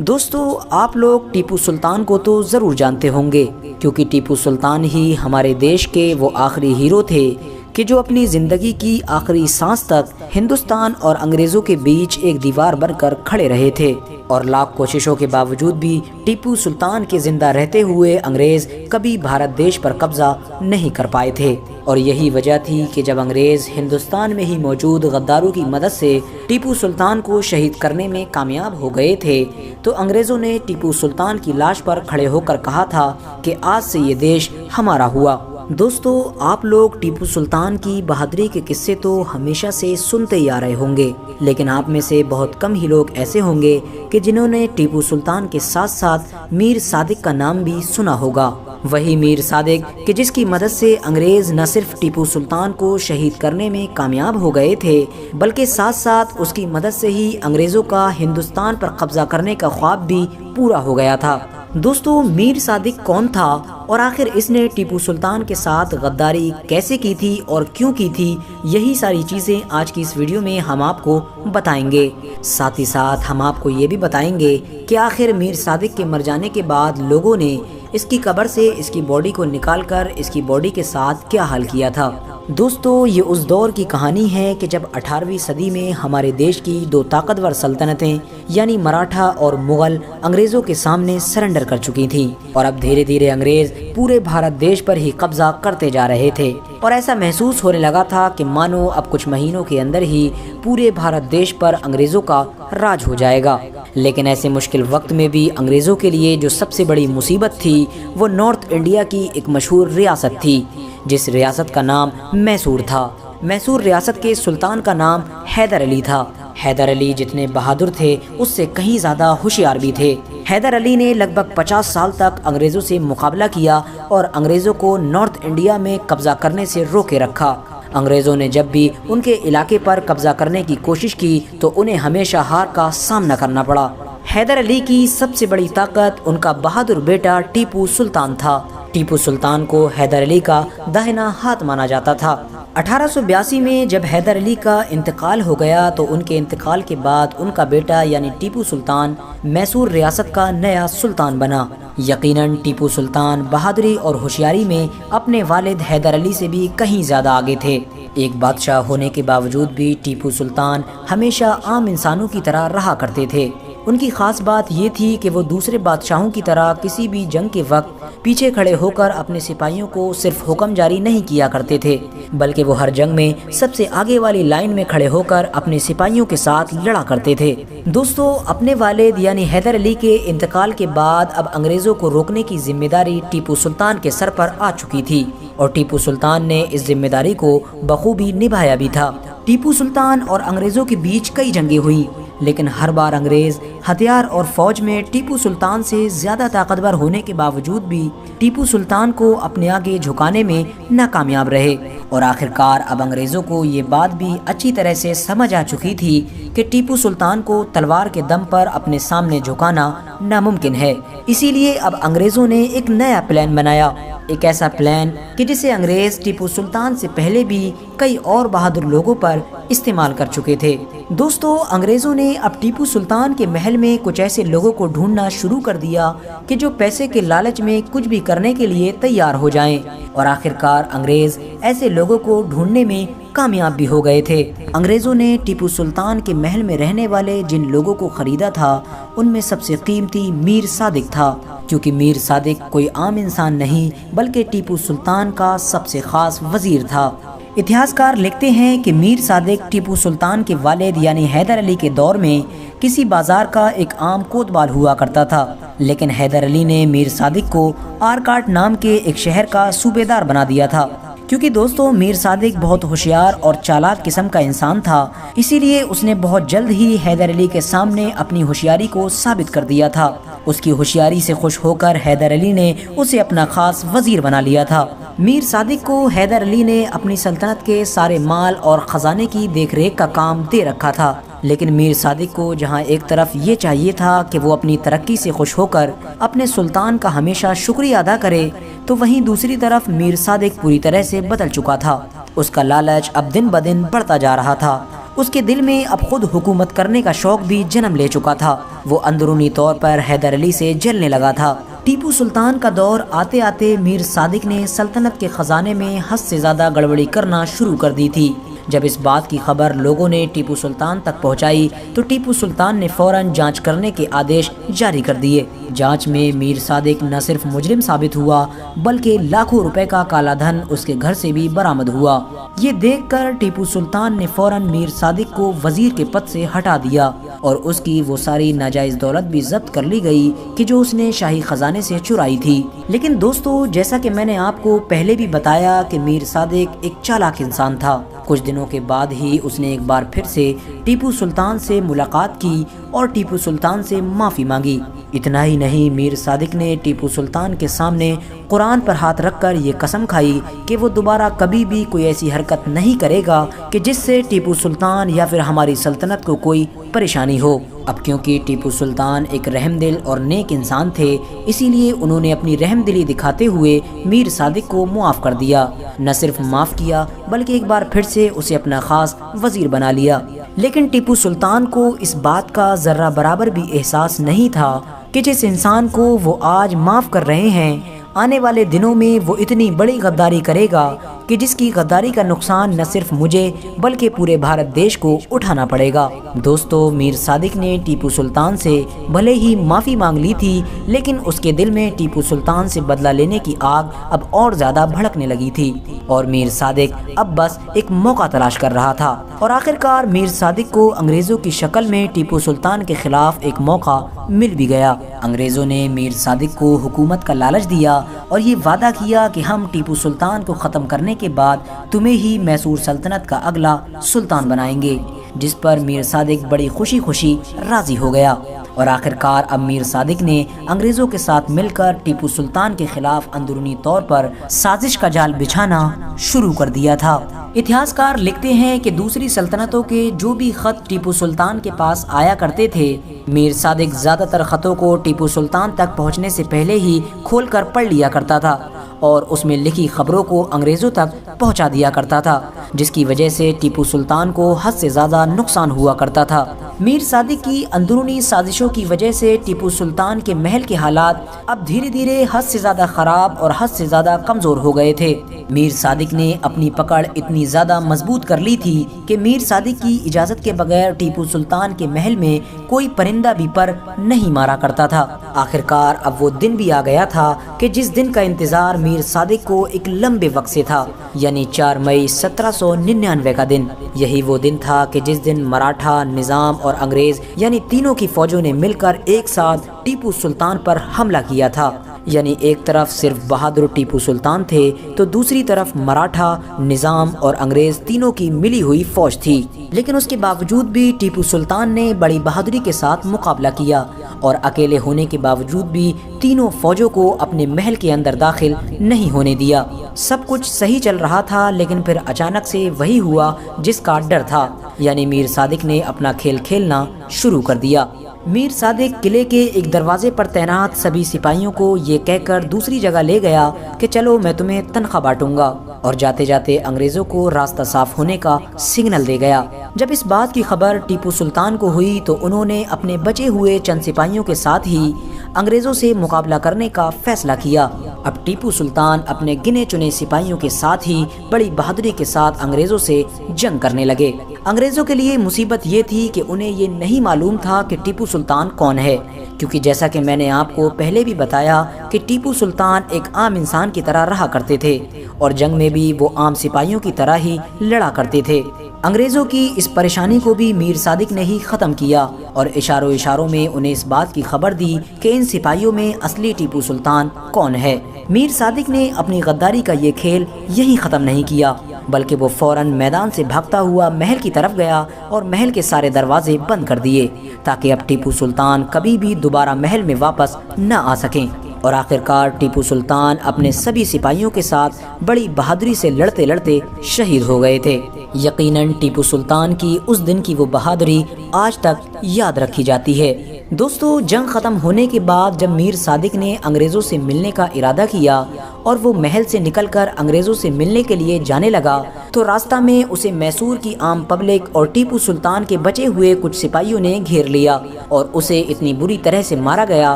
दोस्तों, आप लोग टीपू सुल्तान को तो ज़रूर जानते होंगे, क्योंकि टीपू सुल्तान ही हमारे देश के वो आखिरी हीरो थे कि जो अपनी ज़िंदगी की आखिरी सांस तक हिंदुस्तान और अंग्रेज़ों के बीच एक दीवार बनकर खड़े रहे थे। और लाख कोशिशों के बावजूद भी टीपू सुल्तान के जिंदा रहते हुए अंग्रेज़ कभी भारत देश पर कब्जा नहीं कर पाए थे। और यही वजह थी कि जब अंग्रेज़ हिंदुस्तान में ही मौजूद गद्दारों की मदद से टीपू सुल्तान को शहीद करने में कामयाब हो गए थे, तो अंग्रेज़ों ने टीपू सुल्तान की लाश पर खड़े होकर कहा था कि आज से ये देश हमारा हुआ। दोस्तों, आप लोग टीपू सुल्तान की बहादुरी के किस्से तो हमेशा से सुनते ही आ रहे होंगे, लेकिन आप में से बहुत कम ही लोग ऐसे होंगे कि जिन्होंने टीपू सुल्तान के साथ साथ मीर सादिक का नाम भी सुना होगा। वही मीर सादिक कि जिसकी मदद से अंग्रेज़ न सिर्फ टीपू सुल्तान को शहीद करने में कामयाब हो गए थे, बल्कि साथ साथ उसकी मदद से ही अंग्रेज़ों का हिंदुस्तान पर कब्जा करने का ख्वाब भी पूरा हो गया था। दोस्तों, मीर सादिक कौन था और आखिर इसने टीपू सुल्तान के साथ गद्दारी कैसे की थी और क्यों की थी, यही सारी चीज़ें आज की इस वीडियो में हम आपको बताएंगे। साथ ही साथ हम आपको ये भी बताएंगे कि आखिर मीर सादिक के मर जाने के बाद लोगों ने इसकी कब्र से इसकी बॉडी को निकालकर इसकी बॉडी के साथ क्या हाल किया था। दोस्तों, ये उस दौर की कहानी है कि जब 18वीं सदी में हमारे देश की दो ताकतवर सल्तनतें यानी मराठा और मुगल अंग्रेज़ों के सामने सरेंडर कर चुकी थीं और अब धीरे धीरे अंग्रेज़ पूरे भारत देश पर ही कब्जा करते जा रहे थे। और ऐसा महसूस होने लगा था कि मानो अब कुछ महीनों के अंदर ही पूरे भारत देश पर अंग्रेज़ों का राज हो जाएगा। लेकिन ऐसे मुश्किल वक्त में भी अंग्रेज़ों के लिए जो सबसे बड़ी मुसीबत थी वो नॉर्थ इंडिया की एक मशहूर रियासत थी, जिस रियासत का नाम मैसूर था। मैसूर रियासत के सुल्तान का नाम हैदर अली था। हैदर अली जितने बहादुर थे उससे कहीं ज़्यादा होशियार भी थे। हैदर अली ने लगभग 50 साल तक अंग्रेज़ों से मुकाबला किया और अंग्रेज़ों को नॉर्थ इंडिया में कब्जा करने से रोके रखा। अंग्रेज़ों ने जब भी उनके इलाके पर कब्जा करने की कोशिश की तो उन्हें हमेशा हार का सामना करना पड़ा। हैदर अली की सबसे बड़ी ताकत उनका बहादुर बेटा टीपू सुल्तान था। टीपू सुल्तान को हैदर अली का दाहिना हाथ माना जाता था। 1882 में जब हैदर अली का इंतकाल हो गया तो उनके इंतकाल के बाद उनका बेटा यानी टीपू सुल्तान मैसूर रियासत का नया सुल्तान बना। यकीनन टीपू सुल्तान बहादुरी और होशियारी में अपने वालिद हैदर अली से भी कहीं ज़्यादा आगे थे। एक बादशाह होने के बावजूद भी टीपू सुल्तान हमेशा आम इंसानों की तरह रहा करते थे। उनकी ख़ास बात ये थी कि वो दूसरे बादशाहों की तरह किसी भी जंग के वक्त पीछे खड़े होकर अपने सिपाहियों को सिर्फ हुक्म जारी नहीं किया करते थे, बल्कि वो हर जंग में सबसे आगे वाली लाइन में खड़े होकर अपने सिपाहियों के साथ लड़ा करते थे। दोस्तों, अपने वालिद यानी हैदर अली के इंतकाल के बाद अब अंग्रेज़ों को रोकने की जिम्मेदारी टीपू सुल्तान के सर पर आ चुकी थी और टीपू सुल्तान ने इस जिम्मेदारी को बखूबी निभाया भी था। टीपू सुल्तान और अंग्रेज़ों के बीच कई जंगें हुई, लेकिन हर बार अंग्रेज़ हथियार और फौज में टीपू सुल्तान से ज़्यादा ताकतवर होने के बावजूद भी टीपू सुल्तान को अपने आगे झुकाने में नाकामयाब रहे। और आखिरकार अब अंग्रेज़ों को ये बात भी अच्छी तरह से समझ आ चुकी थी कि टीपू सुल्तान को तलवार के दम पर अपने सामने झुकाना नामुमकिन है। इसीलिए अब अंग्रेज़ों ने एक नया प्लान बनाया, एक ऐसा प्लान कि जिसे अंग्रेज़ टीपू सुल्तान से पहले भी कई और बहादुर लोगों पर इस्तेमाल कर चुके थे। दोस्तों, अंग्रेज़ों ने अब टीपू सुल्तान के महल में कुछ ऐसे लोगों को ढूंढना शुरू कर दिया कि जो पैसे के लालच में कुछ भी करने के लिए तैयार हो जाएं। और आखिरकार अंग्रेज़ ऐसे लोगों को ढूंढने में कामयाब भी हो गए थे। अंग्रेज़ों ने टीपू सुल्तान के महल में रहने वाले जिन लोगों को खरीदा था उनमें सबसे कीमती मीर सादिक था, क्योंकि मीर सादिक कोई आम इंसान नहीं बल्कि टीपू सुल्तान का सबसे खास वजीर था। इतिहासकार लिखते हैं कि मीर सादिक टीपू सुल्तान के वालिद यानी हैदर अली के दौर में किसी बाजार का एक आम कोतवाल हुआ करता था, लेकिन हैदर अली ने मीर सादिक को आरकाट नाम के एक शहर का सूबेदार बना दिया था। क्योंकि दोस्तों, मीर सादिक बहुत होशियार और चालाक किस्म का इंसान था, इसीलिए उसने बहुत जल्द ही हैदर अली के सामने अपनी होशियारी को साबित कर दिया था। उसकी होशियारी से खुश होकर हैदर अली ने उसे अपना खास वजीर बना लिया था। मीर सादिक को हैदर अली ने अपनी सल्तनत के सारे माल और ख़जाने की देखरेख का काम दे रखा था, लेकिन मीर सादिक को जहां एक तरफ ये चाहिए था कि वो अपनी तरक्की से खुश होकर अपने सुल्तान का हमेशा शुक्रिया अदा करे, तो वहीं दूसरी तरफ मीर सादिक पूरी तरह से बदल चुका था। उसका लालच अब दिन ब दिन बढ़ता जा रहा था उसके दिल में अब खुद हुकूमत करने का शौक भी जन्म ले चुका था। वो अंदरूनी तौर पर हैदर अली से जलने लगा था। टीपू सुल्तान का दौर आते आते मीर सादिक ने सल्तनत के खजाने में हद से ज़्यादा गड़बड़ी करना शुरू कर दी थी। जब इस बात की खबर लोगों ने टीपू सुल्तान तक पहुंचाई तो टीपू सुल्तान ने फौरन जांच करने के आदेश जारी कर दिए। जांच में मीर सादिक न सिर्फ मुजरिम साबित हुआ बल्कि लाखों रुपए का काला धन उसके घर से भी बरामद हुआ। ये देखकर टीपू सुल्तान ने फौरन मीर सादिक को वजीर के पद से हटा दिया और उसकी वो सारी नाजायज दौलत भी जब्त कर ली गई कि जो उसने शाही खजाने से चुराई थी। लेकिन दोस्तों, जैसा कि मैंने आपको पहले भी बताया कि मीर सादिक एक चालाक इंसान था। कुछ दिनों के बाद ही उसने एक बार फिर से टीपू सुल्तान से मुलाकात की और टीपू सुल्तान से माफ़ी मांगी। इतना ही नहीं, मीर सादिक ने टीपू सुल्तान के सामने कुरान पर हाथ रखकर ये कसम खाई कि वो दोबारा कभी भी कोई ऐसी हरकत नहीं करेगा कि जिससे टीपू सुल्तान या फिर हमारी सल्तनत को कोई परेशानी हो। अब क्योंकि टीपू सुल्तान एक रहमदिल और नेक इंसान थे, इसीलिए उन्होंने अपनी रहमदिली दिखाते हुए मीर सादिक को मुआफ़ कर दिया। न सिर्फ माफ़ किया बल्कि एक बार फिर से उसे अपना खास वजीर बना लिया। लेकिन टीपू सुल्तान को इस बात का ज़र्रा बराबर भी एहसास नहीं था कि जिस इंसान को वो आज माफ़ कर रहे हैं, आने वाले दिनों में वो इतनी बड़ी गद्दारी करेगा कि जिसकी गद्दारी का नुकसान न सिर्फ मुझे बल्कि पूरे भारत देश को उठाना पड़ेगा। दोस्तों, मीर सादिक ने टीपू सुल्तान से भले ही माफ़ी मांग ली थी, लेकिन उसके दिल में टीपू सुल्तान से बदला लेने की आग अब और ज़्यादा भड़कने लगी थी और मीर सादिक अब बस एक मौका तलाश कर रहा था। और आखिरकार मीर सादिक को अंग्रेज़ों की शक्ल में टीपू सुल्तान के खिलाफ एक मौका मिल भी गया। अंग्रेज़ों ने मीर सादिक को हुकूमत का लालच दिया और ये वादा किया कि हम टीपू सुल्तान को ख़त्म करने के बाद तुम्हें ही मैसूर सल्तनत का अगला सुल्तान बनाएंगे, जिस पर मीर सादिक बड़ी खुशी खुशी राजी हो गया। और आखिरकार अब मीर सादिक ने अंग्रेज़ों के साथ मिलकर टीपू सुल्तान के खिलाफ अंदरूनी तौर पर साजिश का जाल बिछाना शुरू कर दिया था। इतिहासकार लिखते हैं कि दूसरी सल्तनतों के जो भी खत टीपू सुल्तान के पास आया करते थे, मीर सादिक ज़्यादातर खतों को टीपू सुल्तान तक पहुंचने से पहले ही खोलकर पढ़ लिया करता था और उसमें लिखी खबरों को अंग्रेज़ों तक पहुंचा दिया करता था, जिसकी वजह से टीपू सुल्तान को हद से ज़्यादा नुकसान हुआ करता था। मीर सादिक की अंदरूनी साजिशों की वजह से टीपू सुल्तान के महल के हालात अब धीरे धीरे हद से ज़्यादा ख़राब और हद से ज़्यादा कमज़ोर हो गए थे। मीर सादिक ने अपनी पकड़ इतनी ज़्यादा मजबूत कर ली थी कि मीर सादिक की इजाज़त के बगैर टीपू सुल्तान के महल में कोई परिंदा भी पर नहीं मारा करता था। आखिरकार अब वो दिन भी आ गया था कि जिस दिन का इंतज़ार मीर सादिक को एक लंबे वक्त से था, यानी 4 मई 1799 का दिन। यही वो दिन था कि जिस दिन मराठा, निज़ाम और अंग्रेज़ यानी तीनों की फौजों ने मिलकर एक साथ टीपू सुल्तान पर हमला किया था। यानी एक तरफ सिर्फ बहादुर टीपू सुल्तान थे तो दूसरी तरफ मराठा, निज़ाम और अंग्रेज़ तीनों की मिली हुई फौज थी। लेकिन उसके बावजूद भी टीपू सुल्तान ने बड़ी बहादुरी के साथ मुकाबला किया और अकेले होने के बावजूद भी तीनों फौजों को अपने महल के अंदर दाखिल नहीं होने दिया। सब कुछ सही चल रहा था, लेकिन फिर अचानक से वही हुआ जिसका डर था, यानी मीर सादिक ने अपना खेल खेलना शुरू कर दिया। मीर सादिक किले के एक दरवाजे पर तैनात सभी सिपाहियों को ये कहकर दूसरी जगह ले गया कि चलो मैं तुम्हें तनख्वाह बांटूंगा, और जाते जाते अंग्रेज़ों को रास्ता साफ होने का सिग्नल दे गया। जब इस बात की खबर टीपू सुल्तान को हुई तो उन्होंने अपने बचे हुए चंद सिपाहियों के साथ ही अंग्रेज़ों से मुकाबला करने का फैसला किया। अब टीपू सुल्तान अपने गिने चुने सिपाहियों के साथ ही बड़ी बहादुरी के साथ अंग्रेज़ों से जंग करने लगे। अंग्रेज़ों के लिए मुसीबत ये थी कि उन्हें ये नहीं मालूम था कि टीपू सुल्तान कौन है, क्योंकि जैसा कि मैंने आपको पहले भी बताया कि टीपू सुल्तान एक आम इंसान की तरह रहा करते थे और जंग में भी वो आम सिपाहियों की तरह ही लड़ा करते थे। अंग्रेज़ों की इस परेशानी को भी मीर सादिक ने ही ख़त्म किया और इशारों इशारों में उन्हें इस बात की खबर दी कि इन सिपाहियों में असली टीपू सुल्तान कौन है। मीर सादिक ने अपनी गद्दारी का ये खेल यही ख़त्म नहीं किया, बल्कि वो फ़ौरन मैदान से भागता हुआ महल की तरफ गया और महल के सारे दरवाजे बंद कर दिए ताकि अब टीपू सुल्तान कभी भी दोबारा महल में वापस न आ सकें। और आखिरकार टीपू सुल्तान अपने सभी सिपाहियों के साथ बड़ी बहादुरी से लड़ते लड़ते शहीद हो गए थे। यकीनन टीपू सुल्तान की उस दिन की वो बहादुरी आज तक याद रखी जाती है। दोस्तों, जंग ख़त्म होने के बाद जब मीर सादिक ने अंग्रेज़ों से मिलने का इरादा किया और वो महल से निकलकर अंग्रेज़ों से मिलने के लिए जाने लगा तो रास्ता में उसे मैसूर की आम पब्लिक और टीपू सुल्तान के बचे हुए कुछ सिपाहियों ने घेर लिया और उसे इतनी बुरी तरह से मारा गया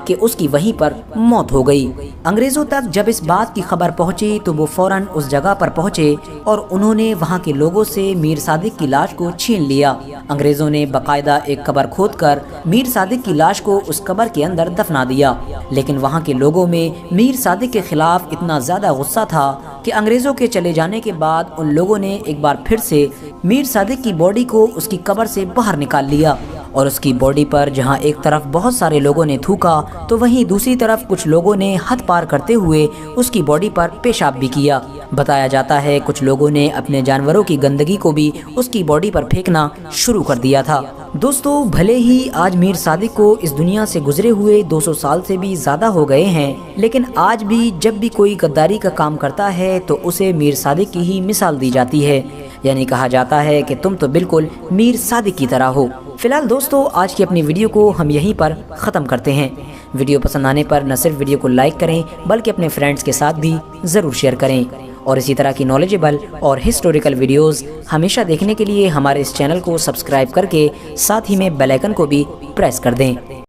कि उसकी वहीं पर मौत हो गई। अंग्रेज़ों तक जब इस बात की खबर पहुंची तो वो फौरन उस जगह पर पहुंचे और उन्होंने वहां के लोगों से मीर सादिक की लाश को छीन लिया। अंग्रेज़ों ने बाकायदा एक कब्र खोदकर मीर सादिक की लाश को उस कब्र के अंदर दफना दिया, लेकिन वहां के लोगों में मीर सादिक के खिलाफ इतना ज़्यादा गुस्सा था कि अंग्रेज़ों के चले जाने के बाद उन लोगों ने एक बार फिर से मीर सादिक की बॉडी को उसकी कब्र से बाहर निकाल लिया और उसकी बॉडी पर जहां एक तरफ बहुत सारे लोगों ने थूका तो वहीं दूसरी तरफ कुछ लोगों ने हद पार करते हुए उसकी बॉडी पर पेशाब भी किया। बताया जाता है कुछ लोगों ने अपने जानवरों की गंदगी को भी उसकी बॉडी पर फेंकना शुरू कर दिया था। दोस्तों, भले ही आज मीर सादिक को इस दुनिया से गुजरे हुए 200 साल से भी ज़्यादा हो गए हैं, लेकिन आज भी जब भी कोई गद्दारी का काम करता है तो उसे मीर सादिक की ही मिसाल दी जाती है, यानी कहा जाता है कि तुम तो बिल्कुल मीर सादिक की तरह हो। फिलहाल दोस्तों, आज की अपनी वीडियो को हम यहीं पर ख़त्म करते हैं। वीडियो पसंद आने पर न सिर्फ वीडियो को लाइक करें बल्कि अपने फ्रेंड्स के साथ भी ज़रूर शेयर करें और इसी तरह की नॉलेजेबल और हिस्टोरिकल वीडियोस हमेशा देखने के लिए हमारे इस चैनल को सब्सक्राइब करके साथ ही में बेल आइकन को भी प्रेस कर दें।